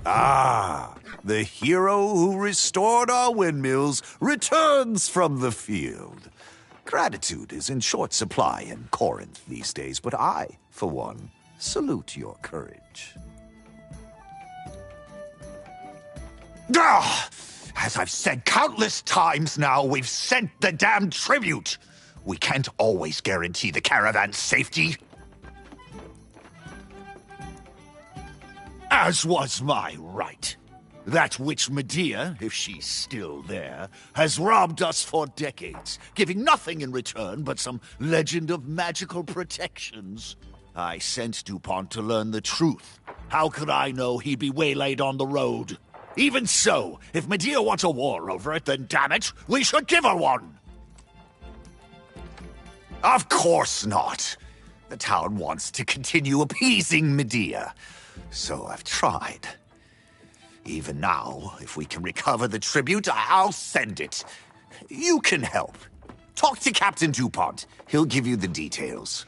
Ah, the hero who restored our windmills returns from the field. Gratitude is in short supply in Corinth these days, but I, for one, salute your courage. Ah! As I've said countless times now, we've sent the damned tribute. We can't always guarantee the caravan's safety. As was my right. That witch Medea, if she's still there, has robbed us for decades, giving nothing in return but some legend of magical protections. I sent DuPont to learn the truth. How could I know he'd be waylaid on the road? Even so, if Medea wants a war over it, then damn it, we should give her one! Of course not. The town wants to continue appeasing Medea, so I've tried. Even now, if we can recover the tribute, I'll send it. You can help. Talk to Captain DuPont. He'll give you the details.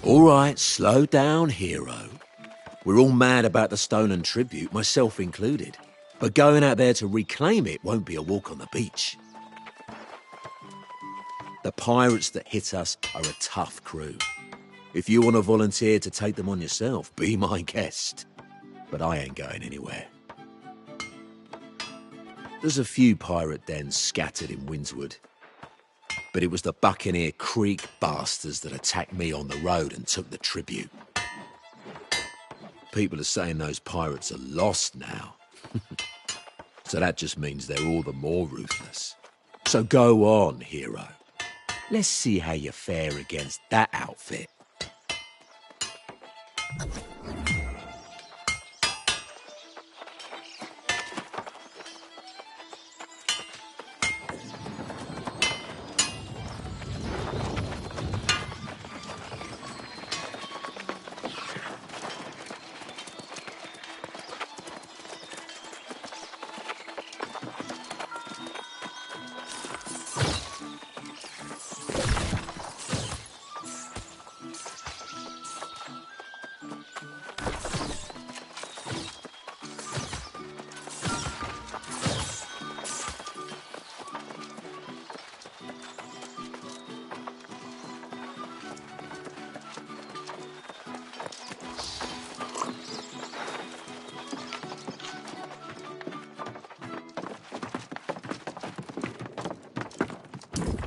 All right, slow down, hero. We're all mad about the stolen tribute, myself included. But going out there to reclaim it won't be a walk on the beach. The pirates that hit us are a tough crew. If you want to volunteer to take them on yourself, be my guest. But I ain't going anywhere. There's a few pirate dens scattered in Windswood. But it was the Buccaneer Creek bastards that attacked me on the road and took the tribute. People are saying those pirates are lost now. So that just means they're all the more ruthless. So go on, hero. Let's see how you fare against that outfit.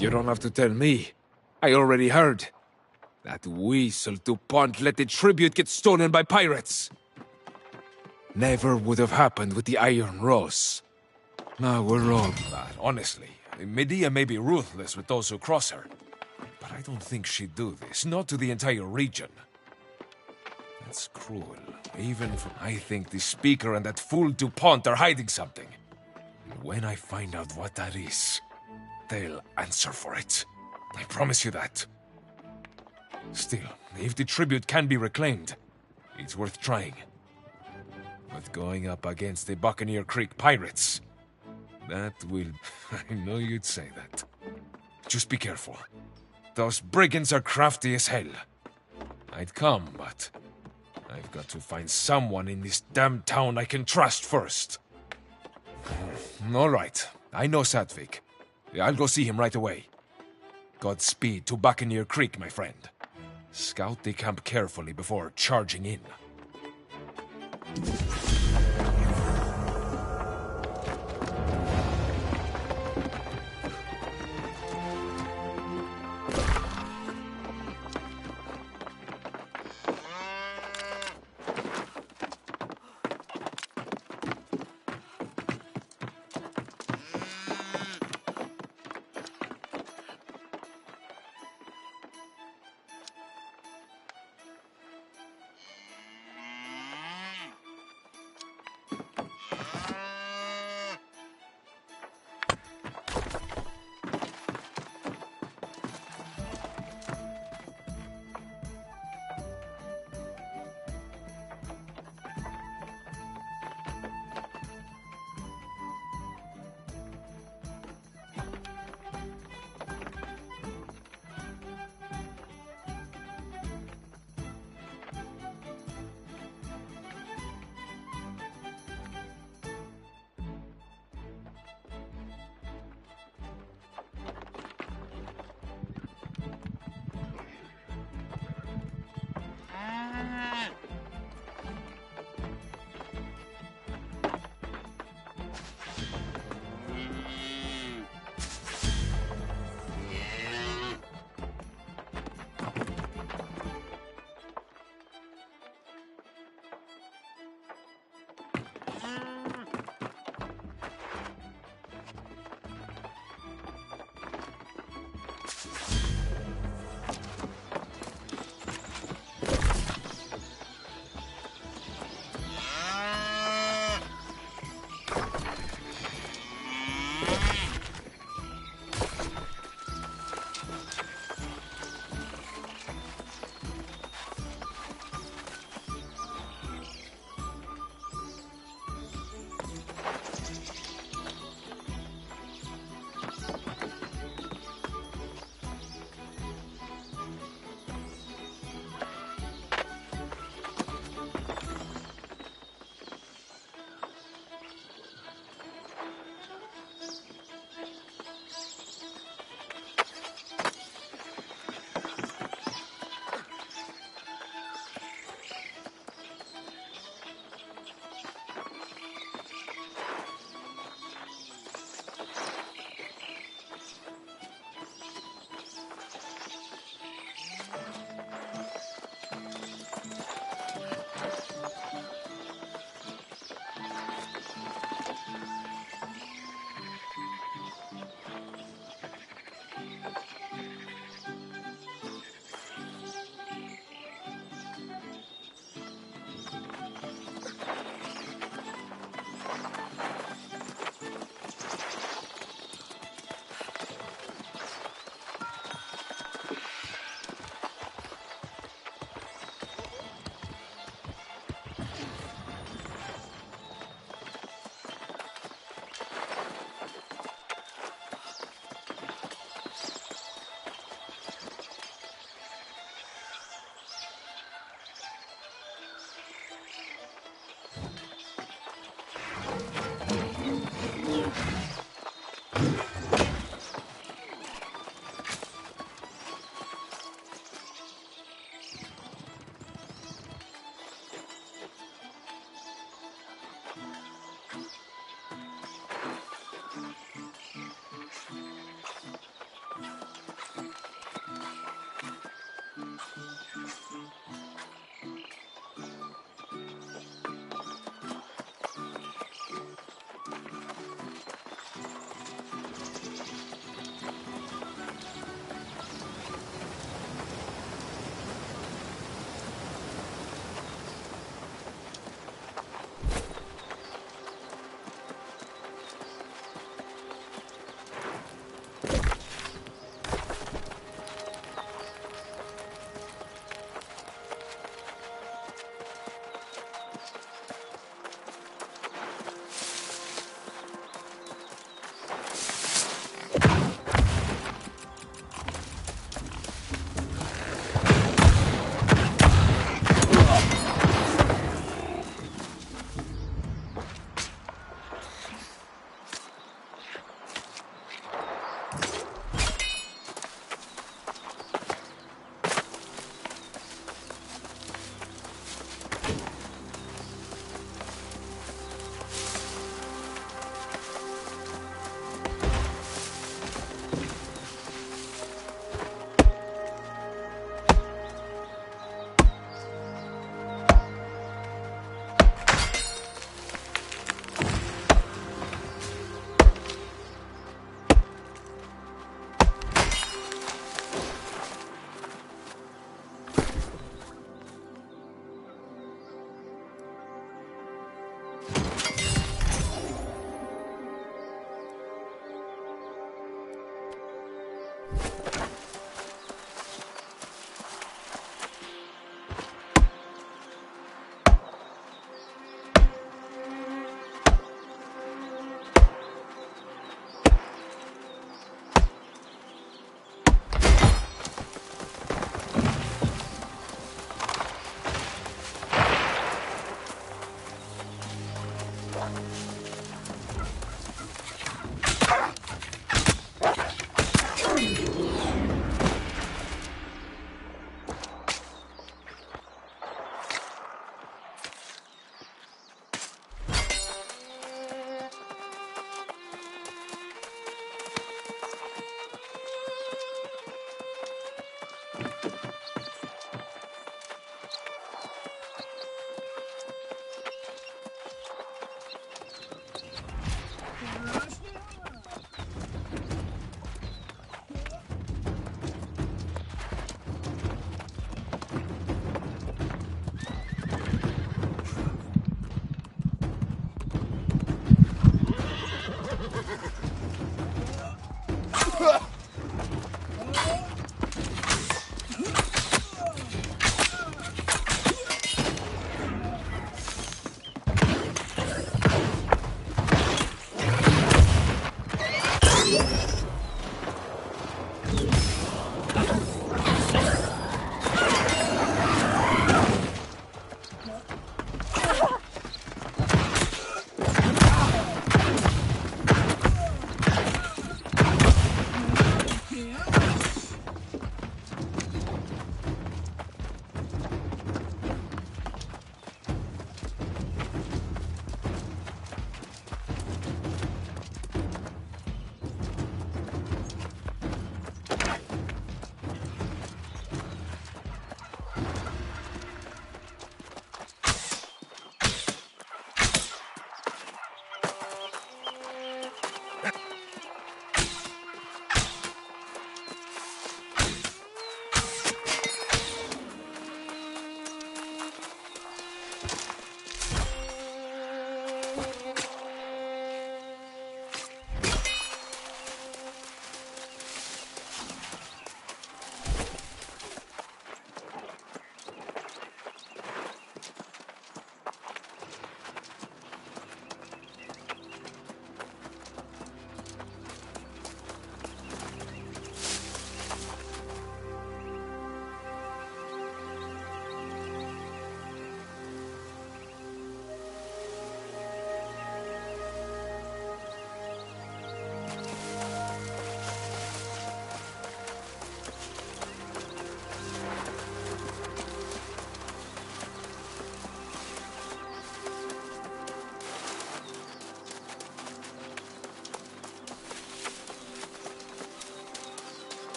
You don't have to tell me. I already heard. That weasel DuPont let the tribute get stolen by pirates. Never would have happened with the Iron Rose. Now we're all bad, honestly. Medea may be ruthless with those who cross her. But I don't think she'd do this, not to the entire region. That's cruel. I think the Speaker and that fool DuPont are hiding something. And when I find out what that is, they'll answer for it. I promise you that. Still, if the tribute can be reclaimed, it's worth trying. But going up against the Buccaneer Creek pirates, that will... I know you'd say that. Just be careful. Those brigands are crafty as hell. I'd come, but I've got to find someone in this damn town I can trust first. All right, I know Satvik. I'll go see him right away. Godspeed to Buccaneer Creek, my friend. Scout the camp carefully before charging in.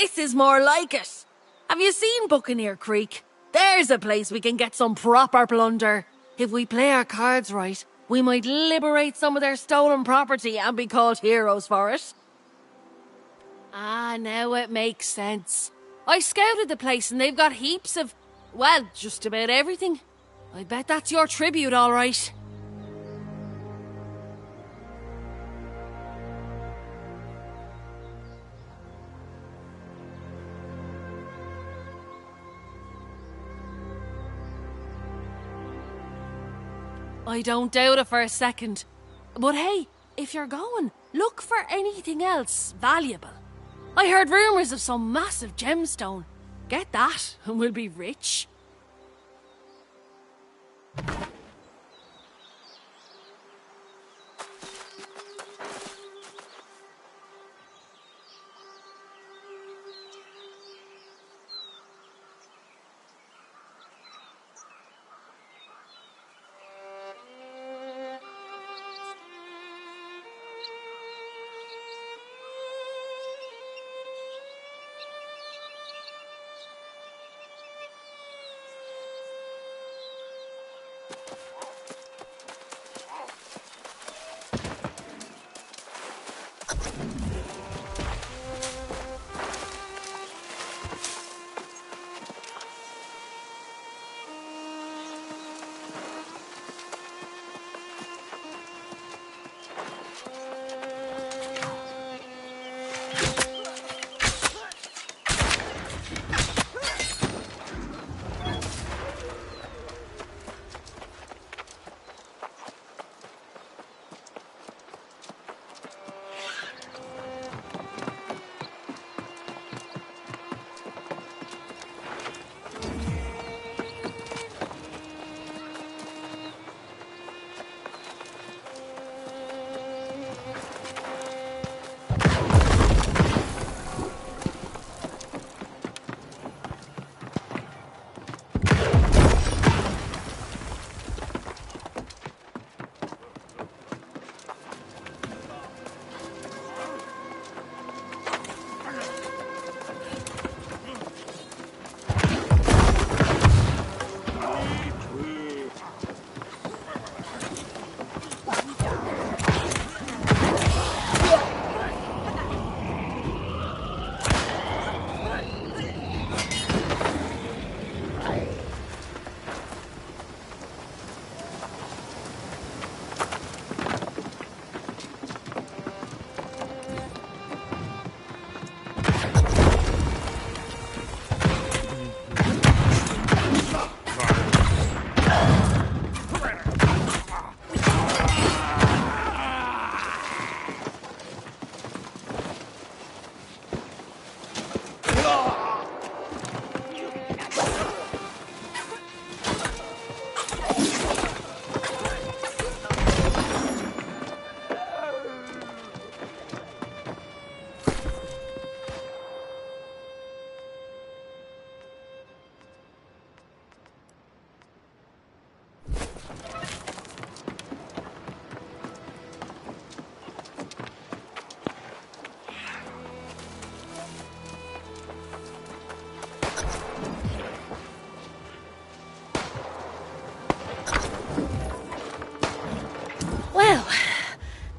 This is more like it. Have you seen Buccaneer Creek? There's a place we can get some proper plunder. If we play our cards right, we might liberate some of their stolen property and be called heroes for it. Ah, now it makes sense. I scouted the place and they've got heaps of, well, just about everything. I bet that's your tribute, all right. I don't doubt it for a second. But hey, if you're going, look for anything else valuable. I heard rumours of some massive gemstone. Get that, and we'll be rich.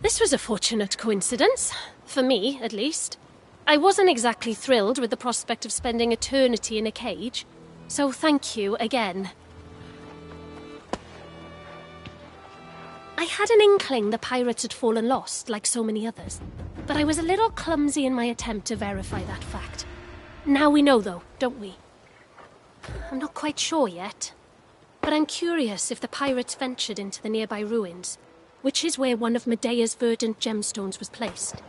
This was a fortunate coincidence. For me, at least. I wasn't exactly thrilled with the prospect of spending eternity in a cage, so thank you again. I had an inkling the pirates had fallen lost, like so many others, but I was a little clumsy in my attempt to verify that fact. Now we know, though, don't we? I'm not quite sure yet, but I'm curious if the pirates ventured into the nearby ruins, which is where one of Medea's verdant gemstones was placed.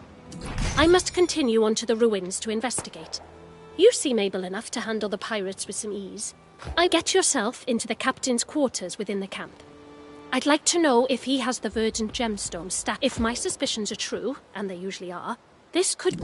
I must continue on to the ruins to investigate. You seem able enough to handle the pirates with some ease. Get yourself into the captain's quarters within the camp. I'd like to know if he has the verdant gemstone stacked. If my suspicions are true, and they usually are, this could...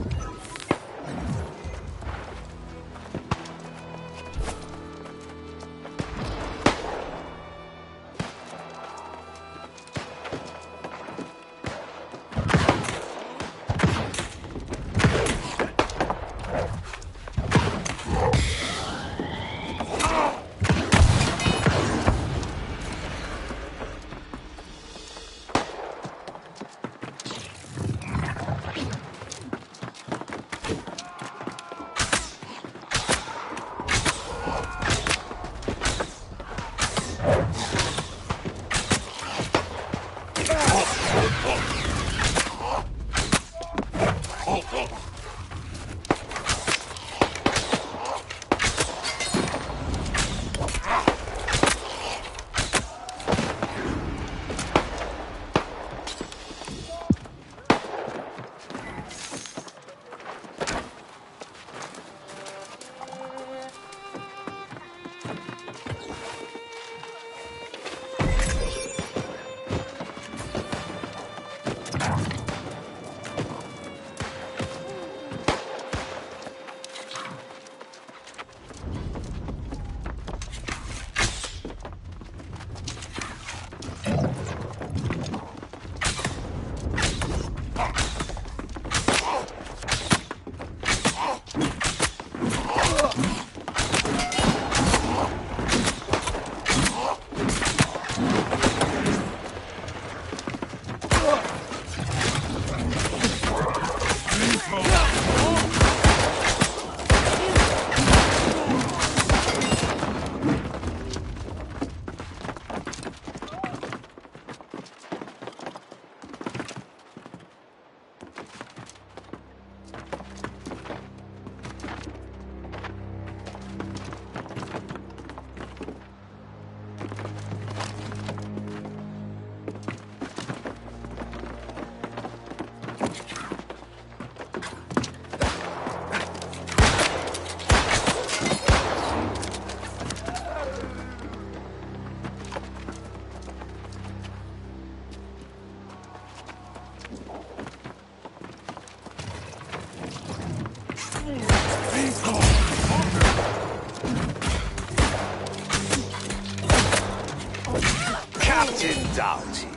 Captain Doughty,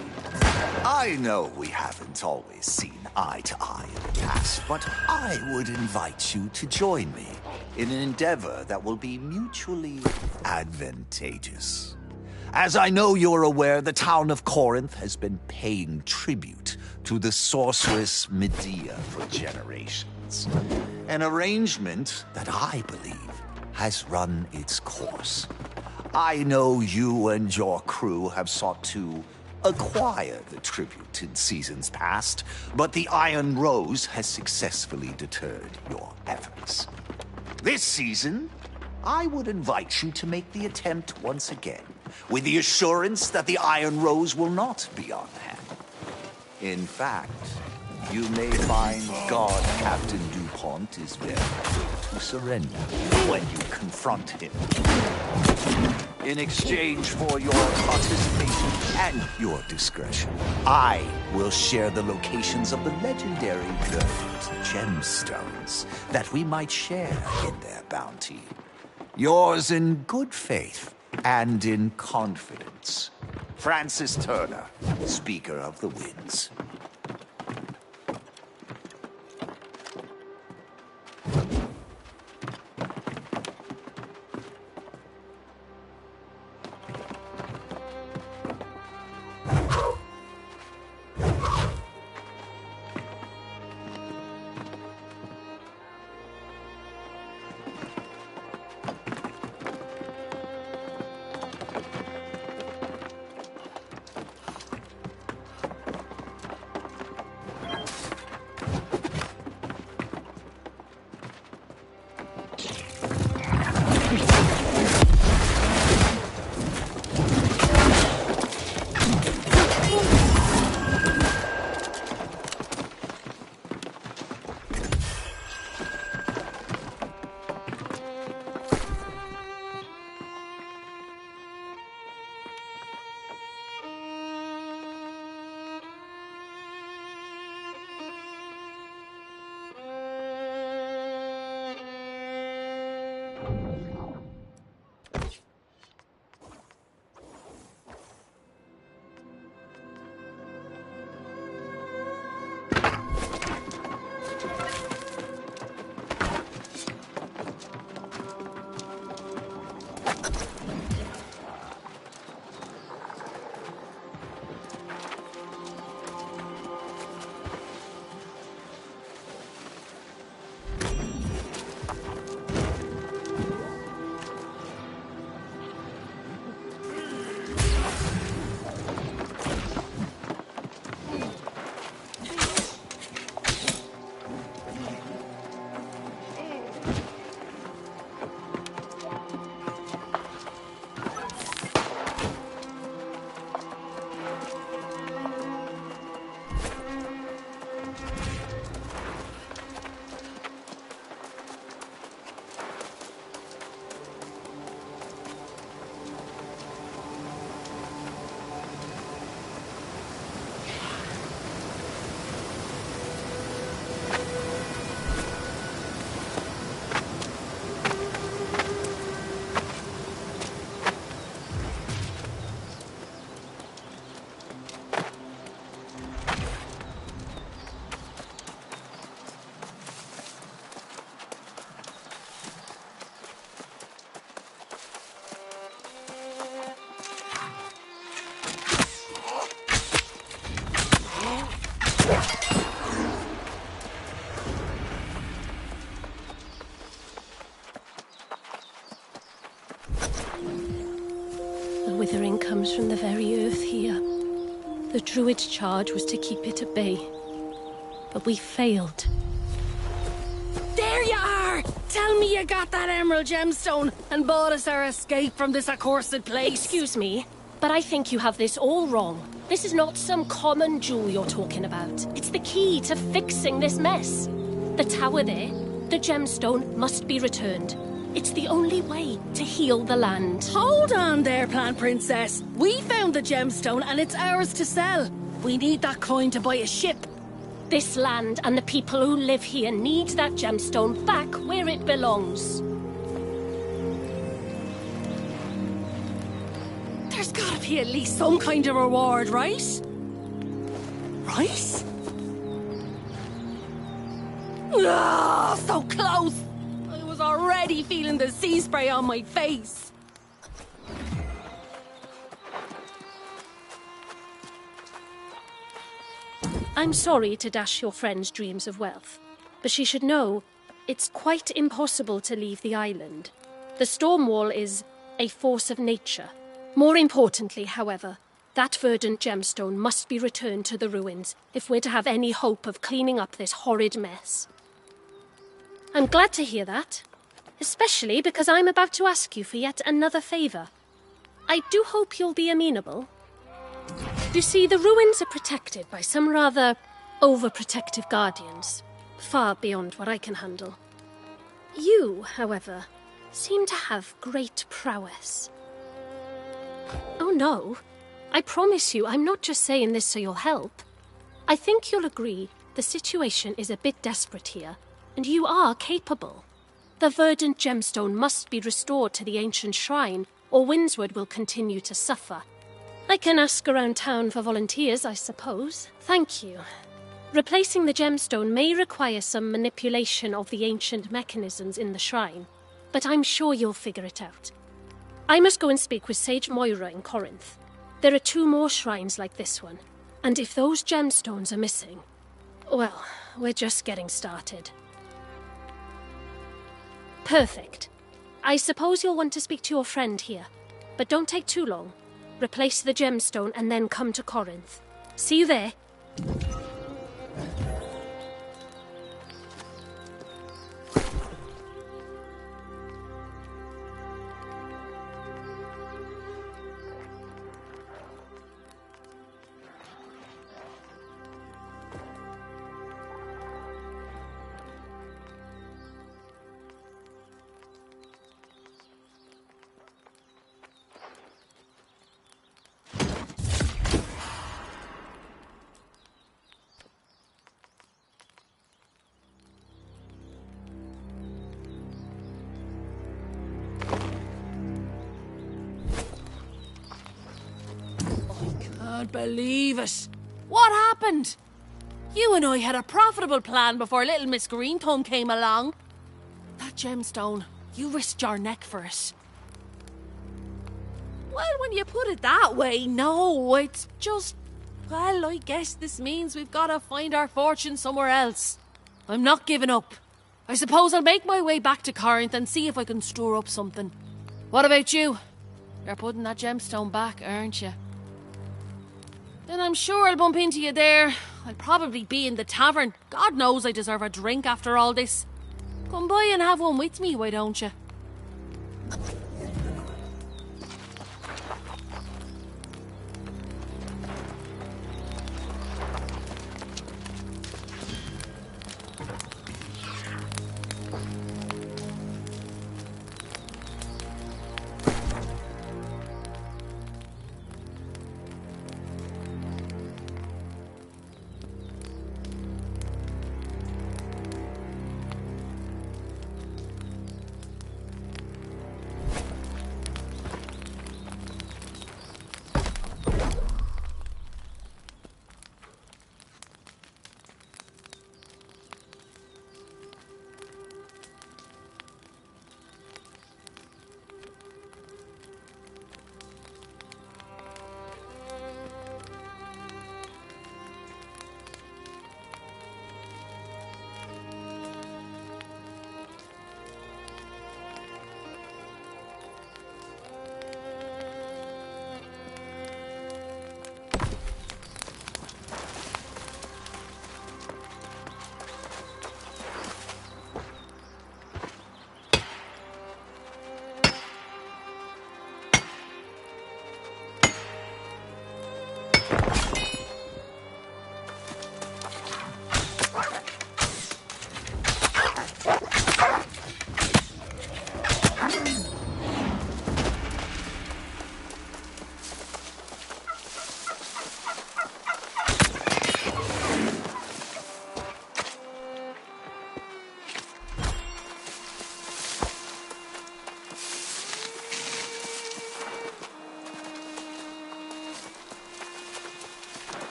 I know we haven't always seen eye to eye in the past, but I would invite you to join me in an endeavor that will be mutually advantageous. As I know you're aware, the town of Corinth has been paying tribute to the sorceress Medea for generations. An arrangement that I believe has run its course. I know you and your crew have sought to acquire the tribute in seasons past, but the Iron Rose has successfully deterred your efforts. This season, I would invite you to make the attempt once again, with the assurance that the Iron Rose will not be on hand. In fact, you may find God Captain DuPont is very quick to surrender when you confront him. In exchange for your participation and your discretion, I will share the locations of the legendary Verdant gemstones that we might share in their bounty. Yours in good faith and in confidence, Francis Turner, Speaker of the Winds. Withering comes from the very earth here. The Druid's charge was to keep it at bay. But we failed. There you are! Tell me you got that emerald gemstone and bought us our escape from this accursed place. Excuse me, but I think you have this all wrong. This is not some common jewel you're talking about. It's the key to fixing this mess. The tower there, the gemstone must be returned. It's the only way to heal the land. Hold on there, Plant Princess. We found the gemstone and it's ours to sell. We need that coin to buy a ship. This land and the people who live here need that gemstone back where it belongs. There's gotta be at least some kind of reward, right? Right? Ah, so close! I was already feeling the sea spray on my face. I'm sorry to dash your friend's dreams of wealth, but she should know it's quite impossible to leave the island. The storm wall is a force of nature. More importantly, however, that verdant gemstone must be returned to the ruins if we're to have any hope of cleaning up this horrid mess. I'm glad to hear that, especially because I'm about to ask you for yet another favour. I do hope you'll be amenable. You see, the ruins are protected by some rather overprotective guardians, far beyond what I can handle. You, however, seem to have great prowess. Oh no, I promise you I'm not just saying this so you'll help. I think you'll agree the situation is a bit desperate here, and you are capable. The verdant gemstone must be restored to the ancient shrine, or Windsward will continue to suffer. I can ask around town for volunteers, I suppose. Thank you. Replacing the gemstone may require some manipulation of the ancient mechanisms in the shrine, but I'm sure you'll figure it out. I must go and speak with Sage Moira in Corinth. There are 2 more shrines like this one, and if those gemstones are missing, well, we're just getting started. Perfect. I suppose you'll want to speak to your friend here, but don't take too long. Replace the gemstone and then come to Corinth. See you there. Can't believe it. What happened? You and I had a profitable plan before little Miss Greenthumb came along. That gemstone, you risked your neck for it. Well, when you put it that way, no, it's just... Well, I guess this means we've got to find our fortune somewhere else. I'm not giving up. I suppose I'll make my way back to Corinth and see if I can store up something. What about you? You're putting that gemstone back, aren't you? Then I'm sure I'll bump into you there. I'll probably be in the tavern. God knows I deserve a drink after all this. Come by and have one with me, why don't you?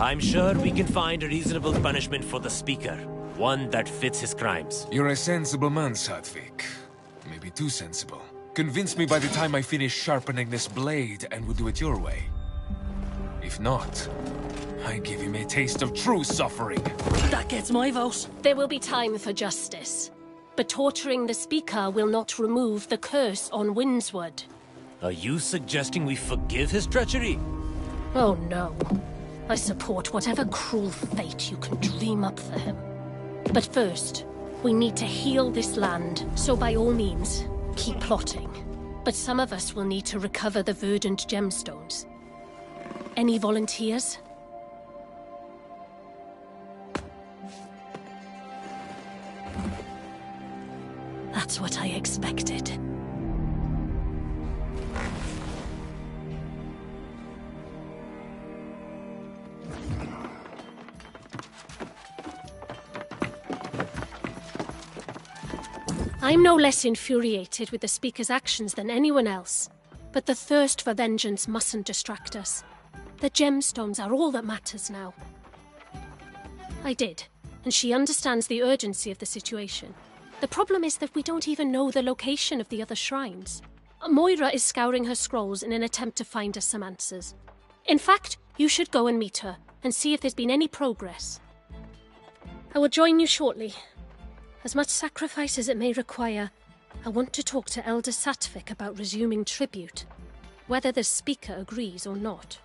I'm sure we can find a reasonable punishment for the Speaker. One that fits his crimes. You're a sensible man, Sadvik. Maybe too sensible. Convince me by the time I finish sharpening this blade, and we'll do it your way. If not, I give him a taste of true suffering. That gets my vote. There will be time for justice. But torturing the Speaker will not remove the curse on Windswood. Are you suggesting we forgive his treachery? Oh no. I support whatever cruel fate you can dream up for him. But first, we need to heal this land, so by all means, keep plotting. But some of us will need to recover the verdant gemstones. Any volunteers? That's what I expected. I'm no less infuriated with the Speaker's actions than anyone else, but the thirst for vengeance mustn't distract us. The gemstones are all that matters now. I did, and she understands the urgency of the situation. The problem is that we don't even know the location of the other shrines. Moira is scouring her scrolls in an attempt to find us some answers. In fact, you should go and meet her, and see if there's been any progress. I will join you shortly. As much sacrifice as it may require, I want to talk to Elder Satvik about resuming tribute, whether the Speaker agrees or not.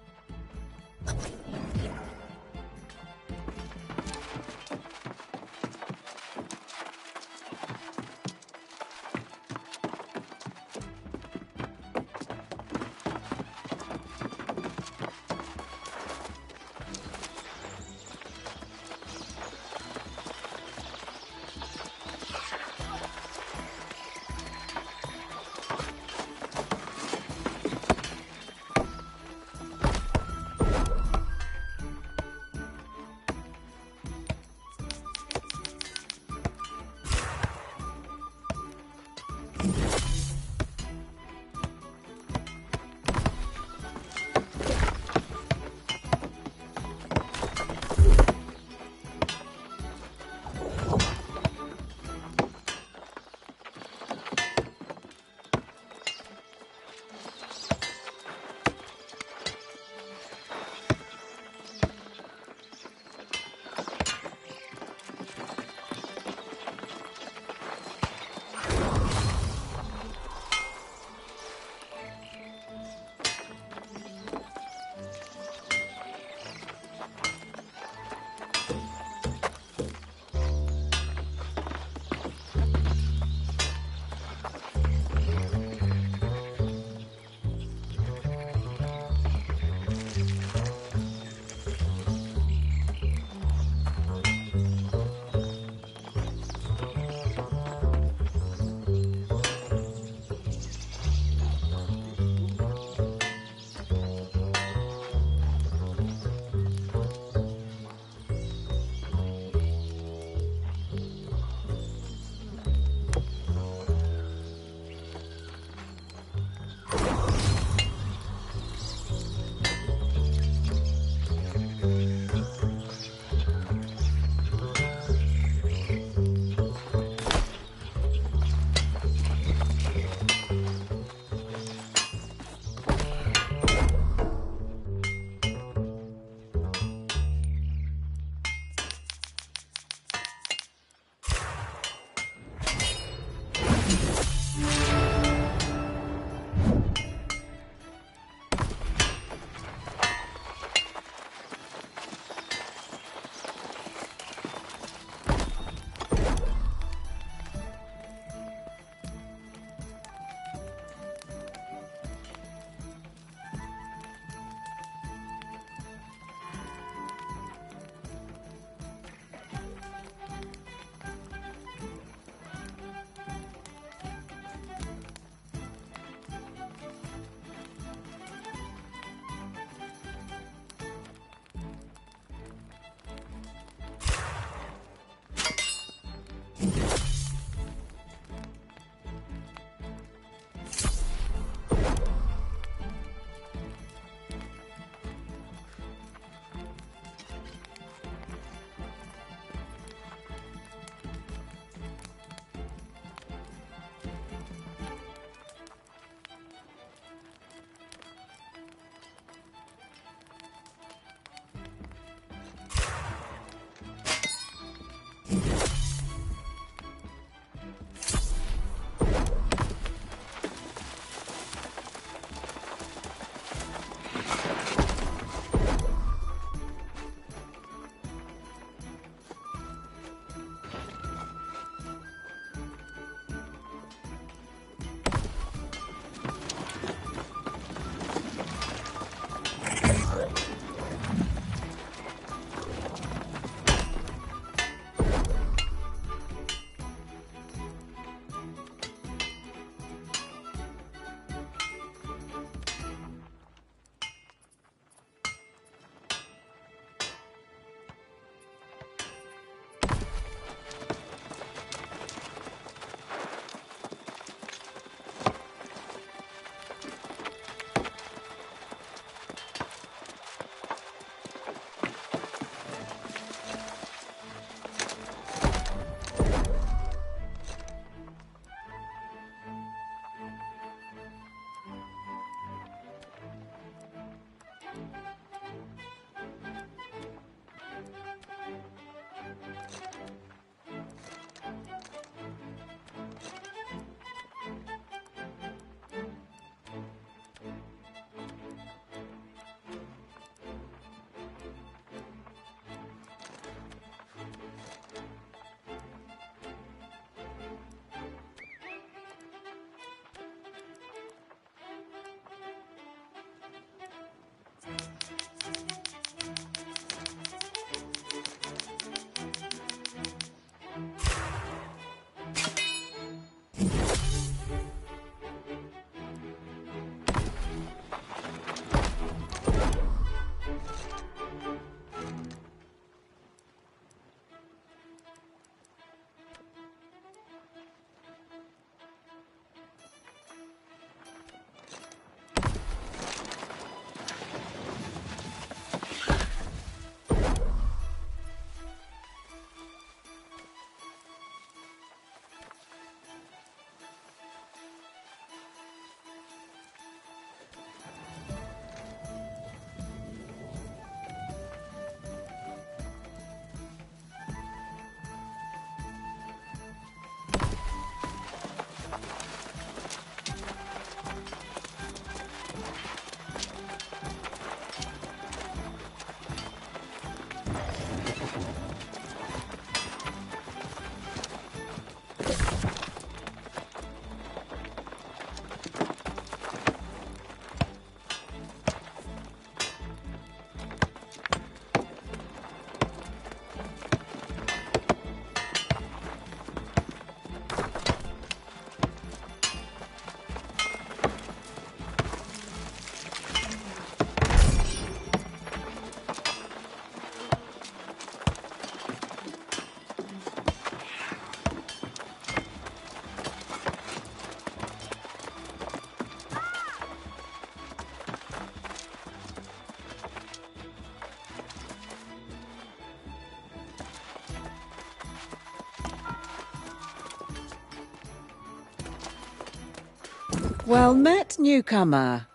Well met, newcomer.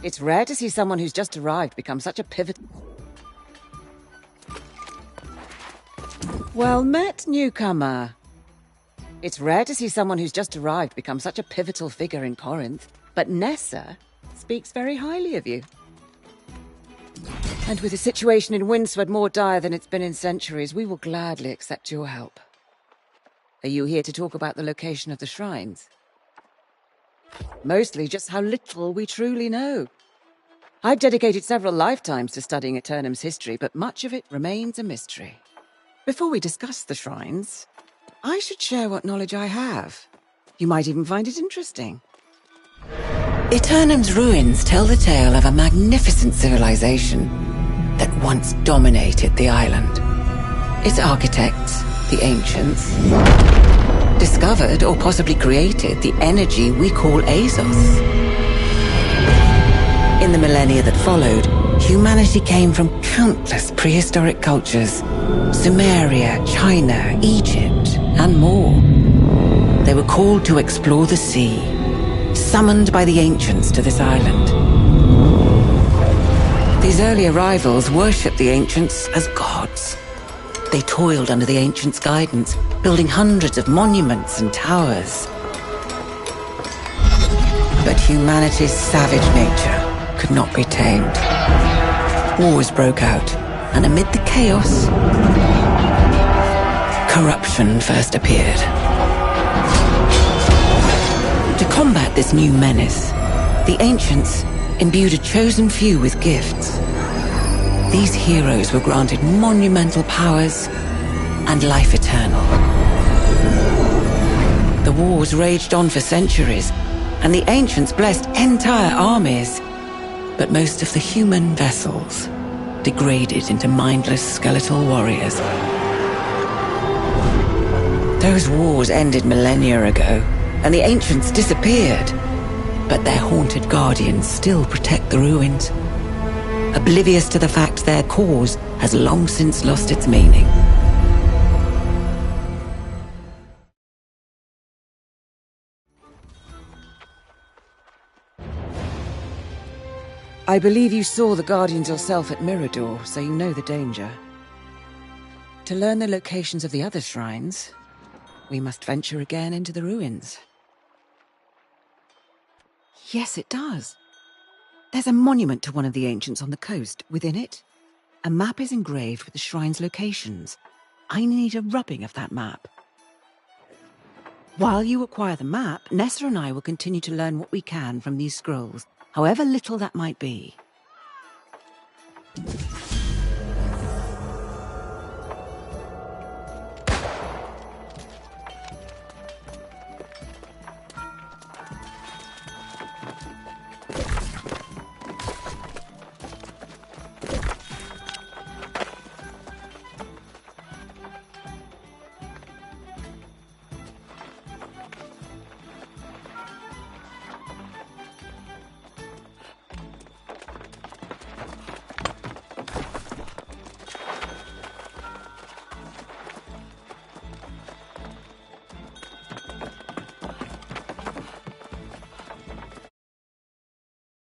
It's rare to see someone who's just arrived become such a pivot. Well met, newcomer. It's rare to see someone who's just arrived become such a pivotal figure in Corinth, but Nessa speaks very highly of you. And with the situation in Windsward more dire than it's been in centuries, we will gladly accept your help. Are you here to talk about the location of the shrines? Mostly just how little we truly know. I've dedicated several lifetimes to studying Aeternum's history, but much of it remains a mystery. Before we discuss the shrines, I should share what knowledge I have. You might even find it interesting. Aeternum's ruins tell the tale of a magnificent civilization that once dominated the island. Its architects, the ancients, discovered or possibly created the energy we call Azos. In the millennia that followed, humanity came from countless prehistoric cultures: Sumeria, China, Egypt, and more. They were called to explore the sea, summoned by the ancients to this island. These early arrivals worshipped the ancients as gods. They toiled under the ancients' guidance, building hundreds of monuments and towers. But humanity's savage nature could not be tamed. Wars broke out, and amid the chaos, corruption first appeared. To combat this new menace, the ancients imbued a chosen few with gifts. These heroes were granted monumental powers and life eternal. The wars raged on for centuries, and the ancients blessed entire armies. But most of the human vessels degraded into mindless skeletal warriors. Those wars ended millennia ago, and the ancients disappeared. But their haunted guardians still protect the ruins, oblivious to the fact their cause has long since lost its meaning. I believe you saw the Guardians yourself at Mirador, so you know the danger. To learn the locations of the other shrines, we must venture again into the ruins. Yes, it does. There's a monument to one of the ancients on the coast. Within it, a map is engraved with the shrine's locations. I need a rubbing of that map. While you acquire the map, Nessa and I will continue to learn what we can from these scrolls, however little that might be.